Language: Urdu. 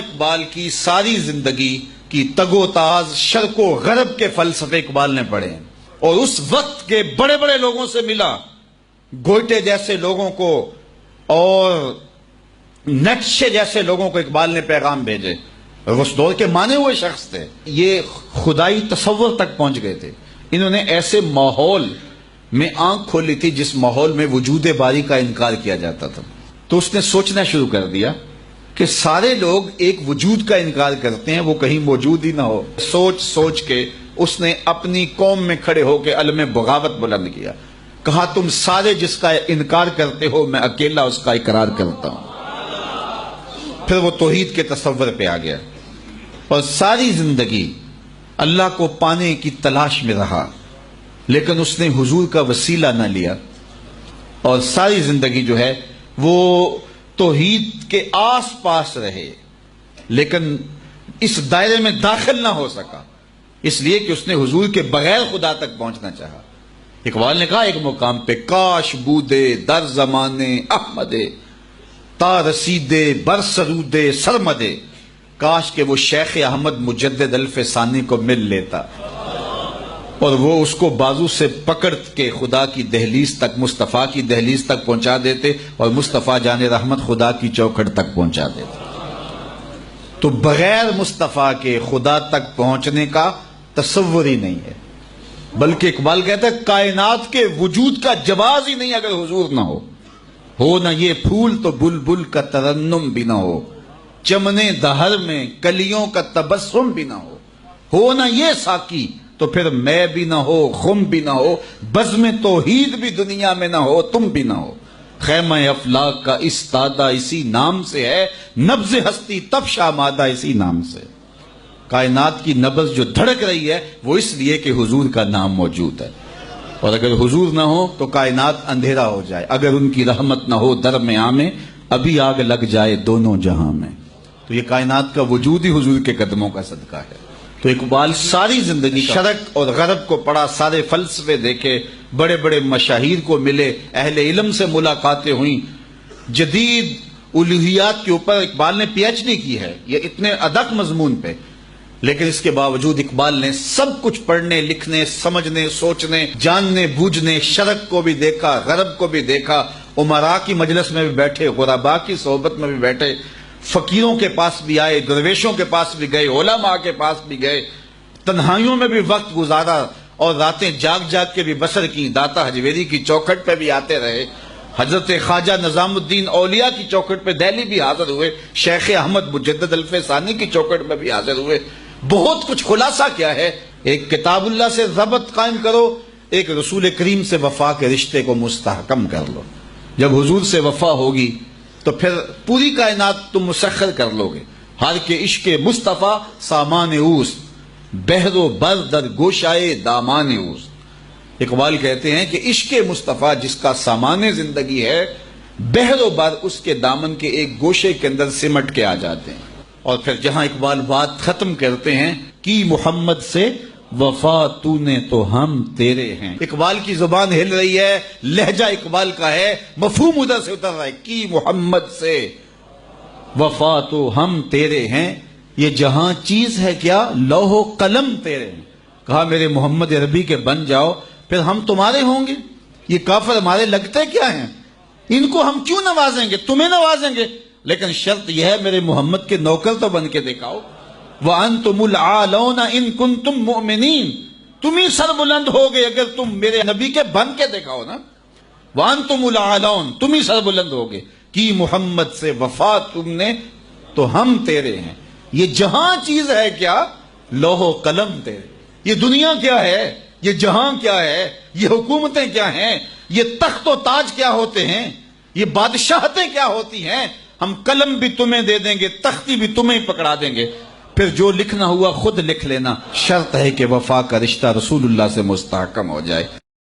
اقبال کی ساری زندگی کی تگ و تاز شرق و غرب کے فلسفے اقبال نے پڑھے ہیں، اور اس وقت کے بڑے بڑے لوگوں سے ملا، گوئٹے جیسے لوگوں کو اور نیٹشے جیسے لوگوں کو اقبال نے پیغام بھیجے، اور اس دور کے مانے ہوئے شخص تھے، یہ خدائی تصور تک پہنچ گئے تھے۔ انہوں نے ایسے ماحول میں آنکھ کھولی تھی جس ماحول میں وجود باری کا انکار کیا جاتا تھا، تو اس نے سوچنا شروع کر دیا کہ سارے لوگ ایک وجود کا انکار کرتے ہیں، وہ کہیں موجود ہی نہ ہو۔ سوچ سوچ کے اس نے اپنی قوم میں کھڑے ہو کے علم بغاوت بلند کیا، کہا تم سارے جس کا انکار کرتے ہو میں اکیلا اس کا اقرار کرتا ہوں۔ پھر وہ توحید کے تصور پہ آ گیا اور ساری زندگی اللہ کو پانے کی تلاش میں رہا، لیکن اس نے حضور کا وسیلہ نہ لیا، اور ساری زندگی جو ہے وہ توحید کے آس پاس رہے، لیکن اس دائرے میں داخل نہ ہو سکا، اس لیے کہ اس نے حضور کے بغیر خدا تک پہنچنا چاہا۔ اقبال نے کہا ایک مقام پہ، کاش بودے در زمانے احمدے تا رسیدے بر سرودے سرمدے، کاش کہ وہ شیخ احمد مجدد الف ثانی کو مل لیتا اور وہ اس کو بازو سے پکڑ کے خدا کی دہلیز تک، مصطفیٰ کی دہلیز تک پہنچا دیتے، اور مصطفیٰ جان رحمت خدا کی چوکھٹ تک پہنچا دیتے۔ تو بغیر مصطفیٰ کے خدا تک پہنچنے کا تصور ہی نہیں ہے، بلکہ اقبال کہتا ہے کائنات کے وجود کا جواز ہی نہیں اگر حضور نہ ہو نہ یہ پھول تو بلبل کا ترنم بھی نہ ہو، چمنے دہر میں کلیوں کا تبسم بھی نہ ہو نہ یہ ساقی تو پھر میں بھی نہ ہو، خم بھی نہ ہو، بزم توحید بھی دنیا میں نہ ہو، تم بھی نہ ہو، خیمہ افلاک کا استادہ اسی نام سے ہے، نبض ہستی تب شامادہ اسی نام سے۔ کائنات کی نبض جو دھڑک رہی ہے وہ اس لیے کہ حضور کا نام موجود ہے، اور اگر حضور نہ ہو تو کائنات اندھیرا ہو جائے، اگر ان کی رحمت نہ ہو درمیاں میں ابھی آگ لگ جائے دونوں جہاں میں۔ تو یہ کائنات کا وجود ہی حضور کے قدموں کا صدقہ ہے۔ تو اقبال ساری زندگی شرق اور غرب کو پڑھا، سارے فلسفے دیکھے، بڑے بڑے مشاہیر کو ملے، اہل علم سے ملاقاتیں ہوئیں، جدید الوہیات کے اوپر اقبال نے پی ایچ ڈی کی ہے، یہ اتنے ادق مضمون پہ، لیکن اس کے باوجود اقبال نے سب کچھ پڑھنے لکھنے سمجھنے سوچنے جاننے بوجھنے، شرق کو بھی دیکھا غرب کو بھی دیکھا، امراء کی مجلس میں بھی بیٹھے، غرباء کی صحبت میں بھی بیٹھے، فقیروں کے پاس بھی آئے، درویشوں کے پاس بھی گئے، علماء کے پاس بھی گئے، تنہائیوں میں بھی وقت گزارا اور راتیں جاگ جاگ کے بھی بسر کی، داتا حجویری کی چوکھٹ پہ بھی آتے رہے، حضرت خواجہ نظام الدین اولیاء کی چوکھٹ پہ دہلی بھی حاضر ہوئے، شیخ احمد مجدد الف ثانی کی چوکھٹ پہ بھی حاضر ہوئے۔ بہت کچھ خلاصہ کیا ہے، ایک کتاب اللہ سے ضبط قائم کرو، ایک رسول کریم سے وفا کے رشتے کو مستحکم کر لو۔ جب حضور سے وفا ہوگی تو پھر پوری کائنات تم مسخر کر لو گے۔ ہر کے عشق مصطفیٰ سامان اوست، بحر و بر در گوشائے دامان اوست۔ اقبال کہتے ہیں کہ عشق مصطفیٰ جس کا سامان زندگی ہے، بحر و بر اس کے دامن کے ایک گوشے کے اندر سمٹ کے آ جاتے ہیں۔ اور پھر جہاں اقبال بات ختم کرتے ہیں کہ محمد سے وفا تو نے تو ہم تیرے ہیں، اقبال کی زبان ہل رہی ہے، لہجہ اقبال کا ہے، مفہوم ادھر سے اتر رہا ہے، کہ محمد سے وفا تو ہم تیرے ہیں، یہ جہاں چیز ہے کیا لوح و قلم تیرے ہیں۔ کہا میرے محمد عربی کے بن جاؤ پھر ہم تمہارے ہوں گے، یہ کافر ہمارے لگتے کیا ہیں، ان کو ہم کیوں نوازیں گے، تمہیں نوازیں گے، لیکن شرط یہ ہے میرے محمد کے نوکر تو بن کے دکھاؤ۔ وَأَنْتُمُ الْعَالَوْنَ إِن كُنْتُمْ مُؤْمِنِينَ، تم ہی سر بلند ہوگے اگر تم میرے نبی کے بن کے دکھاؤ نا۔ وَأَنْتُمُ الْعَالَوْنَ، تم ہی سر بلند ہوگے، کہ محمد سے وفا تم نے تو ہم تیرے ہیں۔ یہ جہاں چیز ہے کیا لوح و قلم تیرے، یہ دنیا کیا ہے، یہ جہاں کیا ہے، یہ حکومتیں کیا ہیں، یہ تخت و تاج کیا ہوتے ہیں، یہ بادشاہتیں کیا ہوتی ہیں، ہم قلم بھی تمہیں دے دیں گے، تختی بھی تمہیں پکڑا دیں گے، پھر جو لکھنا ہوا خود لکھ لینا، شرط ہے کہ وفا کا رشتہ رسول اللہ سے مستحکم ہو جائے۔